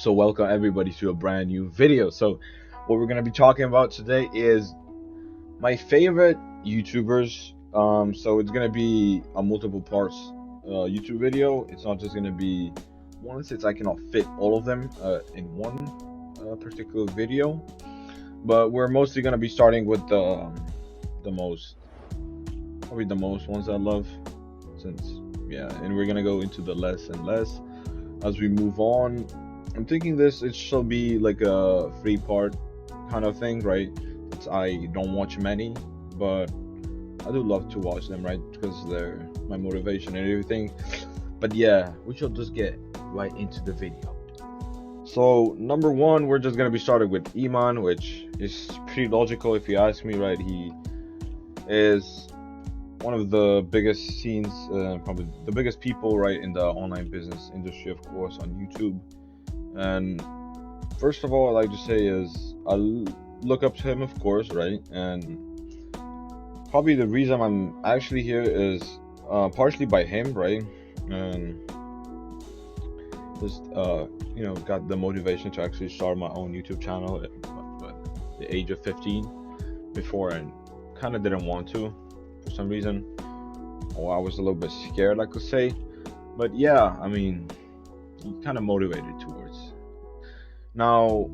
So welcome everybody to a brand new video. So what we're gonna be talking about today is my favorite YouTubers. So it's gonna be a multiple parts YouTube video. It's not just gonna be one since I cannot fit all of them in one particular video. But we're mostly gonna be starting with the most probably the most ones I love since yeah, and we're gonna go into the less and less as we move on. I'm thinking it shall be like a three part kind of thing, right? Since I don't watch many, but I do love to watch them, right? Because they're my motivation and everything. But yeah, we shall just get right into the video. So number one, we're just gonna be starting with Iman, which is pretty logical if you ask me, right? He is one of the biggest scenes, probably the biggest people, right, in the online business industry, of course, on YouTube. And first of all, I like to say is I look up to him, of course, right? And probably the reason I'm actually here is partially by him, right? And just got the motivation to actually start my own YouTube channel at the age of 15. Before I kind of didn't want to for some reason, or I was a little bit scared, I could say. But yeah, I mean, kind of motivated towards. Now,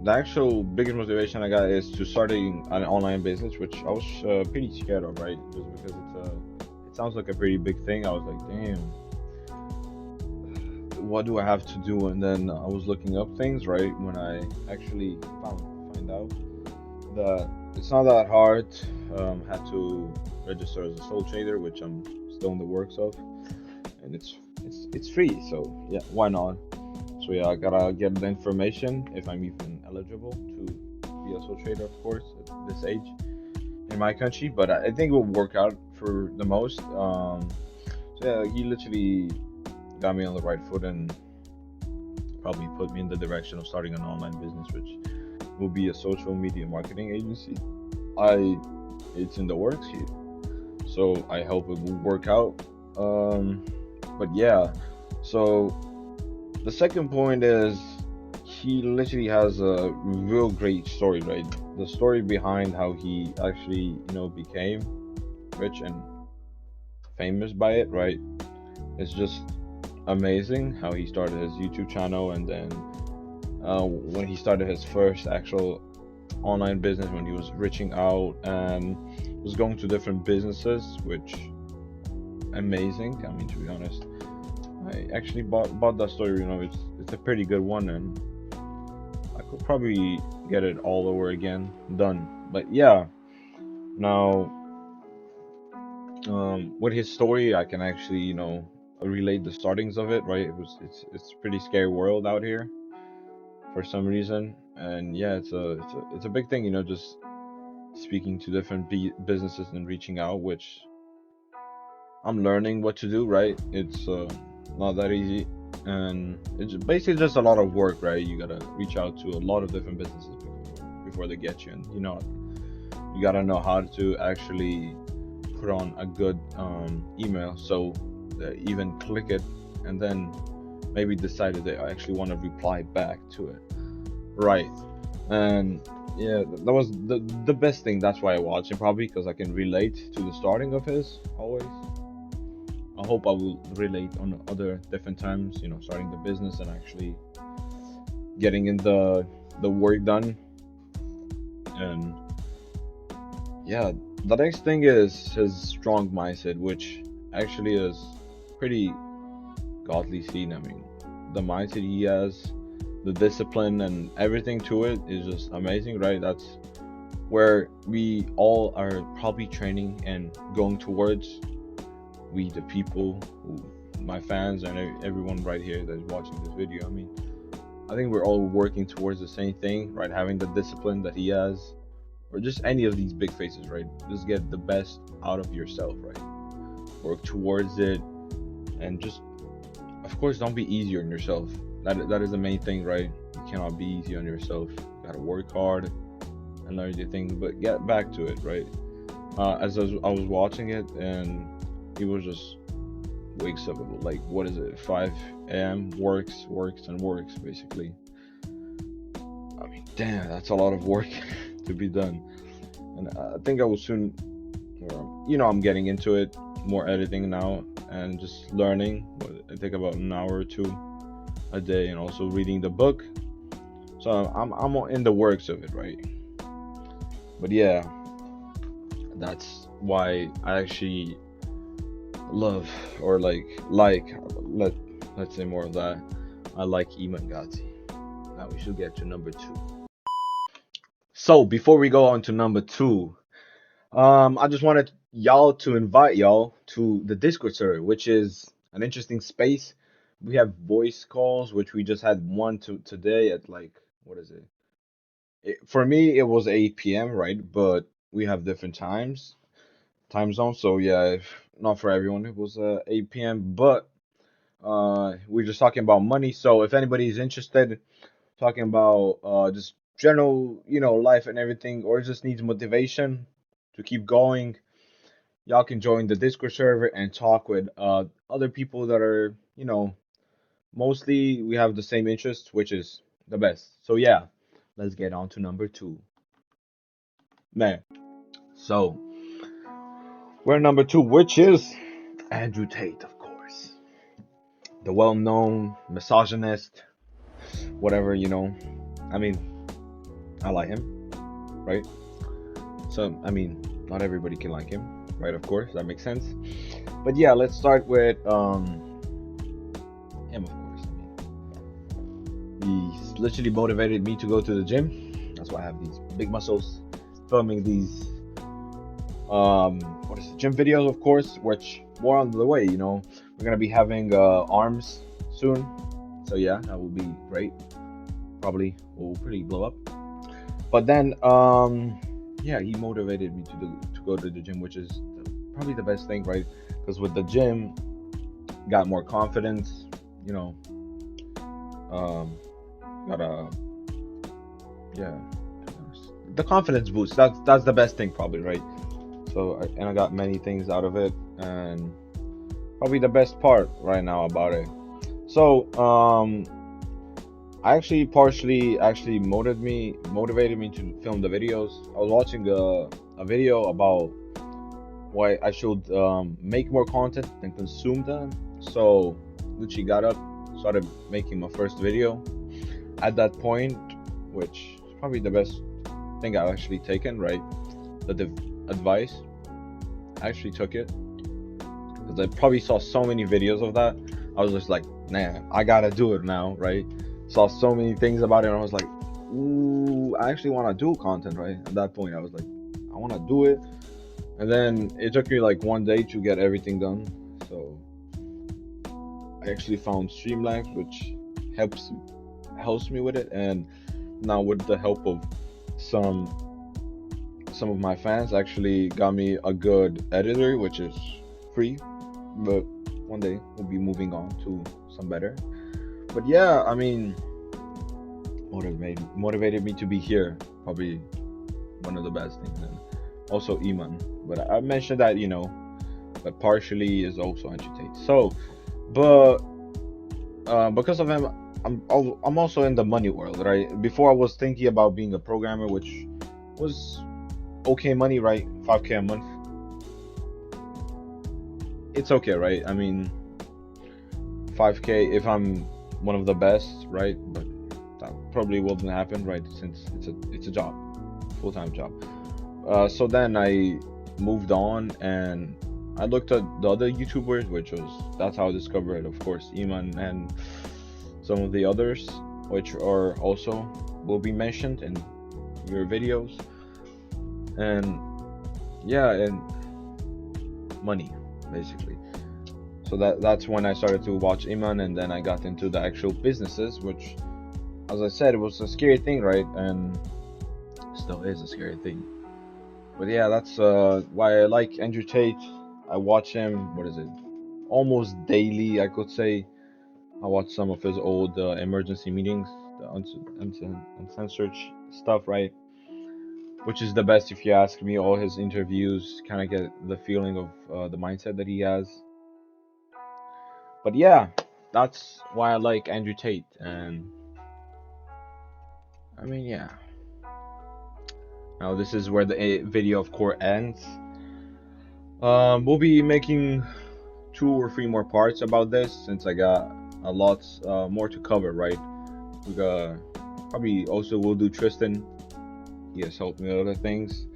the actual biggest motivation I got is to starting an online business, which I was pretty scared of, right? Just because it sounds like a pretty big thing. I was like, damn, what do I have to do? And then I was looking up things, right? When I actually find out that it's not that hard. Had to register as a sole trader, which I'm still in the works of, and it's free. So yeah, why not? So yeah, I gotta get the information if I'm even eligible to be a sole trader, of course, at this age in my country. But I think it will work out for the most. So yeah, he literally got me on the right foot and probably put me in the direction of starting an online business, which will be a social media marketing agency. It's in the works here, so I hope it will work out. But yeah, so the second point is he literally has a real great story, right? The story behind how he actually, became rich and famous by it, right? It's just amazing how he started his YouTube channel, and then when he started his first actual online business, when he was reaching out and was going to different businesses, which amazing. I mean, to be honest, I actually bought that story. It's a pretty good one, and I could probably get it all over again done. But yeah, now with his story, I can actually relate the startings of it. Right, it's a pretty scary world out here for some reason, and yeah, it's a big thing. Just speaking to different businesses and reaching out, which I'm learning what to do, right? It's not that easy, and it's basically just a lot of work, right? You gotta reach out to a lot of different businesses before they get you, and you gotta know how to actually put on a good email, so they even click it, and then maybe decide that they actually want to reply back to it, right? And yeah, that was the best thing. That's why I watched it, probably because I can relate to the starting of his always. I hope I will relate on other different times, starting the business and actually getting in the work done. And yeah, the next thing is his strong mindset, which actually is pretty godly seen. I mean, the mindset he has, the discipline and everything to it is just amazing, right? That's where we all are probably training and going towards. We, the people, my fans, and everyone right here that's watching this video. I mean, I think we're all working towards the same thing, right? Having the discipline that he has, or just any of these big faces, right? Just get the best out of yourself, right? Work towards it, and just, of course, don't be easy on yourself. That is the main thing, right? You cannot be easy on yourself. You gotta work hard and learn your things, but get back to it, right? As I was watching it, and he was just wakes up at like, what is it, 5 a.m., works and works basically. I mean, damn, that's a lot of work to be done. And I think I will soon, I'm getting into it, more editing now and just learning. I take about an hour or two a day, and also reading the book. So I'm in the works of it, right? But yeah, that's why I actually love, or let let's say more of that. I like Iman Gadzhi. Now we should get to number two. So before we go on to number two, I just wanted y'all to invite y'all to the Discord server, which is an interesting space. We have voice calls, which we just had one to today at like, what is it? For me, it was 8 p.m., right? But we have different time zones. So yeah, not for everyone, it was 8 p.m. But we're just talking about money. So if anybody's interested, talking about just general, life and everything, or just needs motivation to keep going, y'all can join the Discord server and talk with other people that are, mostly we have the same interests, which is the best. So yeah, let's get on to number two. Man, so we're number two, which is Andrew Tate, of course. The well-known misogynist, whatever, I mean, I like him, right? So, I mean, not everybody can like him, right? Of course, that makes sense. But yeah, let's start with him, of course. I mean, he's literally motivated me to go to the gym. That's why I have these big muscles. Filming these what is it, gym videos, of course, which more on the way. We're gonna be having arms soon. So yeah, that will be great. Probably will pretty blow up. But then yeah, he motivated me to go to the gym, which is probably the best thing, right? Because with the gym, got more confidence, you know, got a, yeah, the confidence boost. That's the best thing, probably, right? So and I got many things out of it, and probably the best part right now about it. So I actually partially actually motivated me to film the videos. I was watching a video about why I should make more content and consume them. So Lucci got up, started making my first video. At that point, which is probably the best thing I've actually taken, right? The advice, I actually took it because I probably saw so many videos of that. I was just like, nah, I gotta do it now, right? Saw so many things about it, and I was like, ooh, I actually want to do content, right? At that point, I was like, I want to do it. And then it took me like one day to get everything done. So I actually found Streamlabs, which helps me with it. And now with the help of some of my fans, actually got me a good editor, which is free. But one day we'll be moving on to some better. But yeah, I mean, motivated me to be here. Probably one of the best things. And also Iman, but I mentioned that, but partially is also Andrew Tate. So, but because of him, I'm also in the money world, right? Before I was thinking about being a programmer, which was okay money, right? 5K a month. It's okay, right? I mean, 5K if I'm one of the best, right? But that probably wouldn't happen, right? Since it's a job, full-time job. So then I moved on and I looked at the other YouTubers, that's how I discovered, of course, Iman and some of the others, which are also will be mentioned in your videos. And yeah, and money basically. So that's when I started to watch Iman, and then I got into the actual businesses, which, as I said, it was a scary thing, right? And still is a scary thing. But yeah, that's why I like Andrew Tate. I watch him, what is it, almost daily, I could say. I watch some of his old emergency meetings, the uncensored stuff, right? Which is the best if you ask me. All his interviews kind of get the feeling of the mindset that he has. But yeah, that's why I like Andrew Tate. And I mean, yeah. Now this is where the video, of course, ends. We'll be making 2 or 3 more parts about this since I got a lot more to cover, right? We got probably also we'll do Tristan. He has helped me with other things.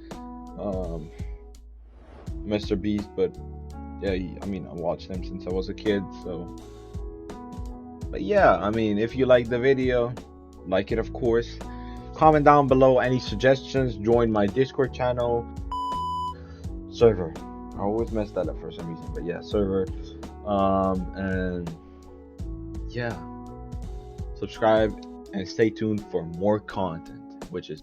Mr. Beast, but yeah, I mean, I watched him since I was a kid, so. But yeah, I mean, if you like the video, like it, of course. Comment down below any suggestions. Join my Discord channel. Server. I always mess that up for some reason, but yeah, server. And yeah, subscribe and stay tuned for more content, which is